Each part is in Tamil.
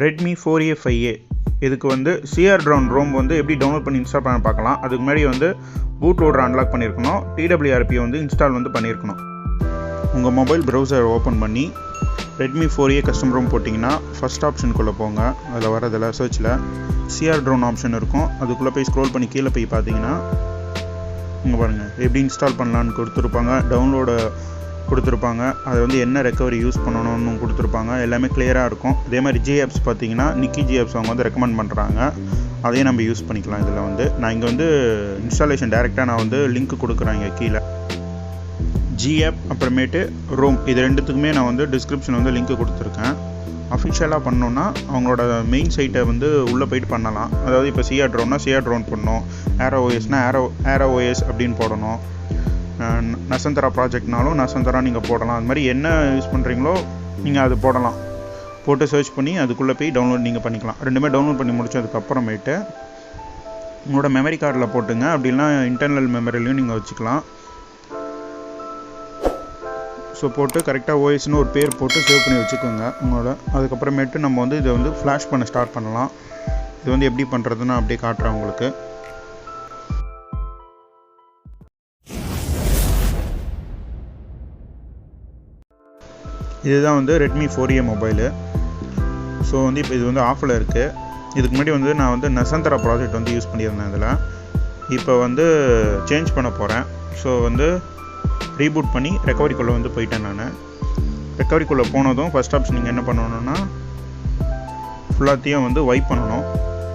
Redmi 4A 5A இதுக்கு வந்து CRDroid ROM வந்து எப்படி டவுன்லோட் பண்ணி இன்ஸ்டால் பண்ண பார்க்கலாம். அதுக்கு முன்னாடி வந்து பூட் லோடர் அன்லாக் பண்ணியிருக்கணும், TWRP வந்து இன்ஸ்டால் வந்து பண்ணியிருக்கணும். உங்கள் மொபைல் ப்ரௌசர் ஓப்பன் பண்ணி Redmi 4A கஸ்டம் ROM போட்டிங்கன்னா ஃபஸ்ட் ஆப்ஷனுக்குள்ளே போங்க. அதில் வரதில் சர்ச்சில் CRDroid ஆப்ஷன் இருக்கும். அதுக்குள்ளே போய் ஸ்க்ரோல் பண்ணி கீழே போய் பார்த்தீங்கன்னா இங்கே பாருங்கள் எப்படி இன்ஸ்டால் பண்ணலான்னு கொடுத்துருப்பாங்க, டவுன்லோடு கொடுத்துருப்பாங்க, அது வந்து என்ன ரெக்கவரி யூஸ் பண்ணணும்னு கொடுத்துருப்பாங்க, எல்லாமே கிளியராக இருக்கும். அதே மாதிரி ஜிஆப்ஸ் பார்த்தீங்கன்னா நிக்கி ஜிஆப்ஸ் அவங்க வந்து ரெக்கமெண்ட் பண்ணுறாங்க, அதையும் நம்ம யூஸ் பண்ணிக்கலாம். இதில் வந்து நான் இங்கே வந்து இன்ஸ்டாலேஷன் டேரெக்டாக நான் வந்து லிங்க் கொடுக்குறேன் இங்கே கீழே. ஜிஆப் அப்புறமேட்டு ரோம் இது ரெண்டுத்துக்குமே நான் வந்து டிஸ்கிரிப்ஷனில் வந்து லிங்க் கொடுத்துருக்கேன். அஃபிஷியலாக பண்ணோன்னா அவங்களோட மெயின் சைட்டை வந்து உள்ளே போயிட்டு பண்ணலாம். அதாவது இப்போ CRDroidனா CRDroid பண்ணணும், AROOSனா AROOS அப்படின்னு போடணும், நசந்தரா ப்ராஜெக்ட்னாலும் நசந்தரா நீங்கள் போடலாம். அது மாதிரி என்ன யூஸ் பண்ணுறீங்களோ நீங்கள் அது போடலாம். போட்டு சர்ச் பண்ணி அதுக்குள்ளே போய் டவுன்லோட் நீங்கள் பண்ணிக்கலாம். ரெண்டுமே டவுன்லோட் பண்ணி முடிச்சதுக்கப்புறமேட்டு உங்களோட மெமரி கார்டில் போட்டுங்க, அப்படின்னா இன்டர்னல் மெமரிலையும் நீங்கள் வச்சுக்கலாம். ஸோ போட்டு கரெக்டாக ஓஎஸ்னு ஒரு பேர் போட்டு சேவ் பண்ணி வச்சுக்கோங்க உங்களோட. அதுக்கப்புறமேட்டு நம்ம வந்து இதை வந்து ஃப்ளாஷ் பண்ண ஸ்டார்ட் பண்ணலாம். இது வந்து எப்படி பண்ணுறதுன்னு நான் அப்படியே காட்டுறேன் உங்களுக்கு. இதுதான் வந்து Redmi 4A மொபைலு. ஸோ வந்து இப்போ இது வந்து ஆஃபில் இருக்குது. இதுக்கு முன்னாடி வந்து நான் வந்து நசந்தரா ப்ராஜெக்ட் வந்து யூஸ் பண்ணியிருந்தேன். இதில் இப்போ வந்து சேஞ்ச் பண்ண போகிறேன். ஸோ வந்து ரீபூட் பண்ணி ரெக்கவரிக்குள்ளே வந்து போயிட்டேன். நான் ரெக்கவரிக்குள்ளே போனதும் ஃபஸ்ட் ஆப்ஷன் நீங்கள் என்ன பண்ணணுன்னா ஃபுல்லாத்தையும் வந்து வைப் பண்ணணும்.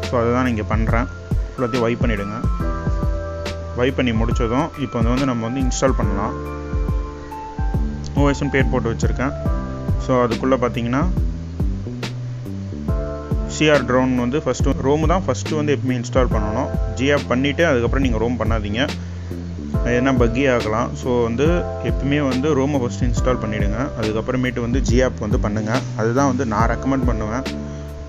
ஸோ அதை தான் நீங்கள் பண்ணுறேன். ஃபுல்லாத்தையும் வைப் பண்ணிவிடுங்க. வைப் பண்ணி முடித்ததும் இப்போ வந்து நம்ம வந்து இன்ஸ்டால் பண்ணலாம். ஓஎஸ்ன்னு பேர் போட்டு வச்சுருக்கேன். ஸோ அதுக்குள்ளே பார்த்தீங்கன்னா CRDroid வந்து ஃபஸ்ட்டு ரோம் தான் ஃபஸ்ட்டு வந்து எப்பவுமே இன்ஸ்டால் பண்ணணும். ஜிஆப் பண்ணிவிட்டு அதுக்கப்புறம் நீங்கள் ரோம் பண்ணாதீங்க, எதுனா பக்கி ஆகலாம். ஸோ வந்து எப்பவுமே வந்து ரோமை ஃபஸ்ட்டு இன்ஸ்டால் பண்ணிவிடுங்க, அதுக்கப்புறமேட்டு வந்து ஜிஆப் வந்து பண்ணுங்கள். அதுதான் வந்து நான் ரெக்கமெண்ட் பண்ணுவேன்.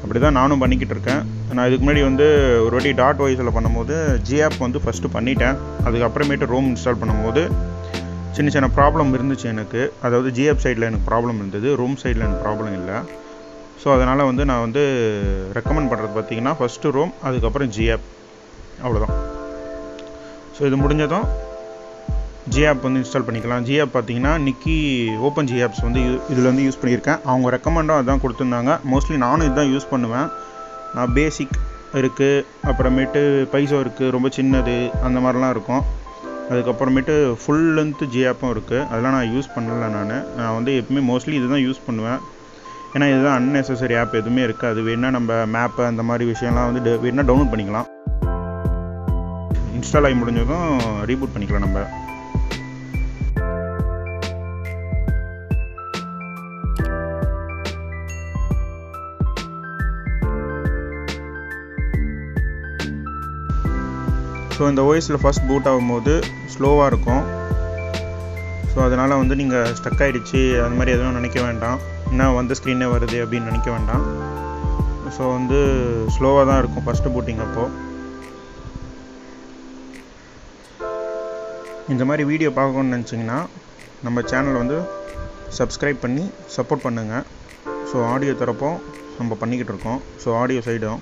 அப்படி தான் நானும் பண்ணிக்கிட்டு இருக்கேன். நான் இதுக்கு முன்னாடி வந்து ஒரு வாட்டி .ys பண்ணும்போது ஜிஆப் வந்து ஃபஸ்ட்டு பண்ணிட்டேன். அதுக்கப்புறமேட்டு ரோம் இன்ஸ்டால் பண்ணும்போது சின்ன சின்ன ப்ராப்ளம் இருந்துச்சு எனக்கு. அதாவது ஜிஆப் சைடில் எனக்கு ப்ராப்ளம் இருந்தது, ரோம் சைடில் எனக்கு ப்ராப்ளம் இல்லை. ஸோ அதனால் வந்து நான் வந்து ரெக்கமெண்ட் பண்ணுறது பார்த்திங்கன்னா ஃபஸ்ட்டு ரோம், அதுக்கப்புறம் ஜிஆப், அவ்வளோதான். ஸோ இது முடிஞ்சதும் ஜிஆப் வந்து இன்ஸ்டால் பண்ணிக்கலாம். ஜிஆப் பார்த்தீங்கன்னா நிக்கி ஓப்பன் ஜிஆப்ஸ் வந்து இதில் வந்து யூஸ் பண்ணியிருக்கேன். அவங்க ரெக்கமெண்டும் அதுதான் கொடுத்துருந்தாங்க. மோஸ்ட்லி நானும் இதுதான் யூஸ் பண்ணுவேன். நான் பேசிக் இருக்குது, அப்புறமேட்டு பைசோ இருக்குது, ரொம்ப சின்னது அந்த மாதிரிலாம் இருக்கும். அதுக்கப்புறமேட்டு ஃபுல் லென்த்து ஜிஆப்பும் இருக்குது. அதெல்லாம் நான் யூஸ் பண்ணலை. நான் வந்து எப்பவுமே மோஸ்ட்லி இது தான் யூஸ் பண்ணுவேன். ஏன்னா இதுதான் அன்னெசரி ஆப் எதுவுமே இருக்காது. வேணால் நம்ம மேப்பு அந்த மாதிரி விஷயம்லாம் வந்து வேணால் டவுன்லோட் பண்ணிக்கலாம். இன்ஸ்டால் ஆகி முடிஞ்சதும் ரீபூட் பண்ணிக்கலாம் நம்ம. ஸோ இந்த ஓஎஸில் ஃபஸ்ட் பூட் ஆகும்போது ஸ்லோவாக இருக்கும். ஸோ அதனால் வந்து நீங்கள் ஸ்டக் ஆகிடுச்சு அது மாதிரி எதுவும் நினைக்க வேண்டாம். இன்னும் வந்து ஸ்க்ரீனே வருது அப்படின்னு நினைக்க வேண்டாம். ஸோ வந்து ஸ்லோவாக தான் இருக்கும் ஃபஸ்ட்டு பூட்டிங் அப்போது. இந்த மாதிரி வீடியோ பார்க்கணுன்னு நினச்சிங்கன்னா நம்ம சேனலை வந்து சப்ஸ்கிரைப் பண்ணி சப்போர்ட் பண்ணுங்கள். ஸோ ஆடியோ தரப்போ நம்ம பண்ணிக்கிட்டு இருக்கோம். ஸோ ஆடியோ சைடும்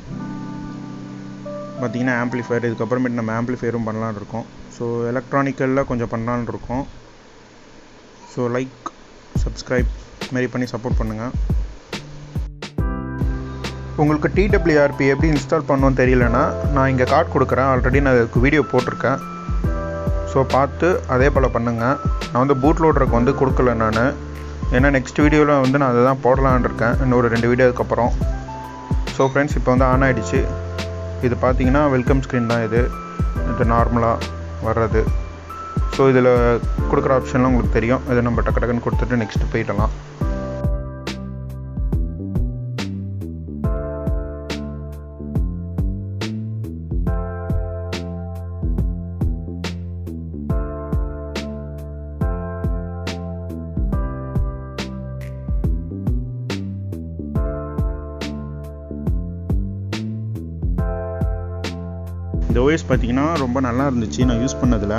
பார்த்திங்கன்னா ஆம்ப்ளிஃபயர், இதுக்கப்புறமேட்டு நம்ம ஆம்ப்ளிஃபயரும் பண்ணலான்னு இருக்கோம். ஸோ எலக்ட்ரானிக்கலில் கொஞ்சம் பண்ணலான்னு இருக்கோம். ஸோ லைக் சப்ஸ்கிரைப் மாரி பண்ணி சப்போர்ட் பண்ணுங்கள். உங்களுக்கு TWRP எப்படி இன்ஸ்டால் பண்ணணும்னு தெரியலனா நான் இங்கே கார்டு கொடுக்குறேன். ஆல்ரெடி நான் அதுக்கு வீடியோ போட்டிருக்கேன். ஸோ பார்த்து அதே போல் பண்ணுங்கள். நான் வந்து பூட் லோடருக்கு வந்து கொடுக்கல நான், ஏன்னா நெக்ஸ்ட் வீடியோவில் வந்து நான் அதை தான் போடலான்னு இருக்கேன், இன்னொரு 2 வீடியோக்கு அப்புறம். ஸோ ஃப்ரெண்ட்ஸ் இப்போ வந்து ஆன் ஆகிடுச்சு. இது பார்த்தீங்கன்னா வெல்கம் ஸ்க்ரீன் தான். இது நார்மலாக வர்றது. ஸோ இதில் கொடுக்குற ஆப்ஷன்லாம் உங்களுக்கு தெரியும். இதை நம்ம டக்கு டக்குன்னு கொடுத்துட்டு நெக்ஸ்ட்டு போயிடலாம். இந்த ஓஎஸ் பார்த்திங்கன்னா ரொம்ப நல்லா இருந்துச்சு நான் யூஸ் பண்ணதில்.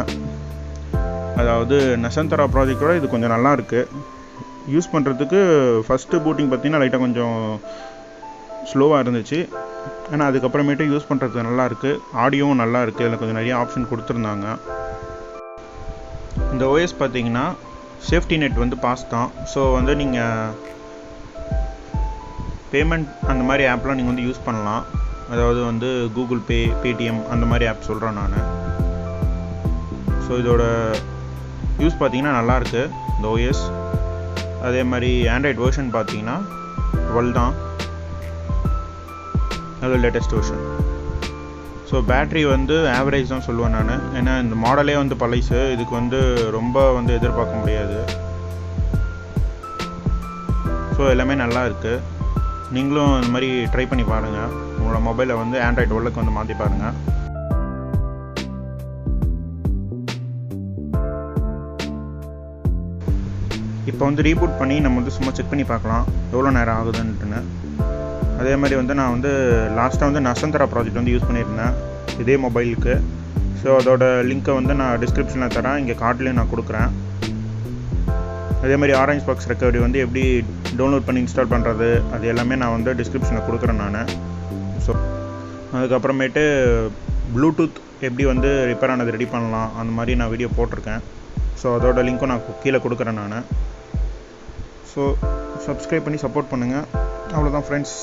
அதாவது நசந்தரா ப்ராஜெக்டோட இது கொஞ்சம் நல்லா இருக்குது யூஸ் பண்ணுறதுக்கு. ஃபஸ்ட்டு பூட்டிங் பார்த்திங்கன்னா லைட்டாக கொஞ்சம் ஸ்லோவாக இருந்துச்சு. ஆனால் அதுக்கப்புறமேட்டு யூஸ் பண்ணுறது நல்லாயிருக்கு, ஆடியோவும் நல்லா இருக்குது. இதில் கொஞ்சம் நிறைய ஆப்ஷன் கொடுத்துருந்தாங்க. இந்த ஓஎஸ் பார்த்தீங்கன்னா சேஃப்டி நெட் வந்து பாஸ் தான். ஸோ வந்து நீங்கள் பேமெண்ட் அந்த மாதிரி ஆப்லாம் நீங்கள் வந்து யூஸ் பண்ணலாம். அதாவது வந்து கூகுள் பே, பேடிஎம் அந்த மாதிரி ஆப் சொல்கிறேன் நான். ஸோ இதோட யூஸ் பார்த்தீங்கன்னா நல்லாயிருக்கு இந்த ஓஎஸ். அதே மாதிரி ஆண்ட்ராய்ட் வெர்ஷன் பார்த்தீங்கன்னா 12 தான், அது லேட்டஸ்ட் வெர்ஷன். ஸோ பேட்ரி வந்து ஆவரேஜ் தான் சொல்லுவேன் நான். ஏன்னா இந்த மாடலே வந்து பழைசு, இதுக்கு வந்து ரொம்ப வந்து எதிர்பார்க்க முடியாது. ஸோ எல்லாமே நல்லா இருக்குது. நீங்களும் இந்த மாதிரி ட்ரை பண்ணி பாருங்கள். உங்களோட மொபைலை வந்து ஆண்ட்ராய்டு 12க்கு வந்து மாற்றி பாருங்கள். இப்போ வந்து ரீபூட் பண்ணி நம்ம வந்து சும்மா செக் பண்ணி பார்க்கலாம் எவ்வளோ நேரம் ஆகுதுன்ட்டுன்னு. அதே மாதிரி வந்து நான் வந்து லாஸ்ட்டாக வந்து நசந்தரா ப்ராஜெக்ட் வந்து யூஸ் பண்ணியிருந்தேன் இதே மொபைலுக்கு. ஸோ அதோட லிங்க்கை வந்து நான் டிஸ்கிரிப்ஷனில் தரேன், இங்கே கார்ட்லேயும் நான் கொடுக்குறேன். அதே மாதிரி ஆரஞ்ச் பாக்ஸ் ரெக்கவரி வந்து எப்படி டவுன்லோட் பண்ணி இன்ஸ்டால் பண்ணுறது அது எல்லாமே நான் வந்து டிஸ்கிரிப்ஷனில் கொடுக்குறேன் நான். ஸோ அதுக்கப்புறமேட்டு ப்ளூடூத் எப்படி வந்து ரிப்பேர் ஆனது ரெடி பண்ணலாம் அந்த மாதிரி நான் வீடியோ போட்டிருக்கேன். ஸோ அதோட லிங்க்கும் நான் கீழே கொடுக்குறேன் நான். ஸோ சப்ஸ்கிரைப் பண்ணி சப்போர்ட் பண்ணுங்கள். அவ்வளோதான் ஃப்ரெண்ட்ஸ்.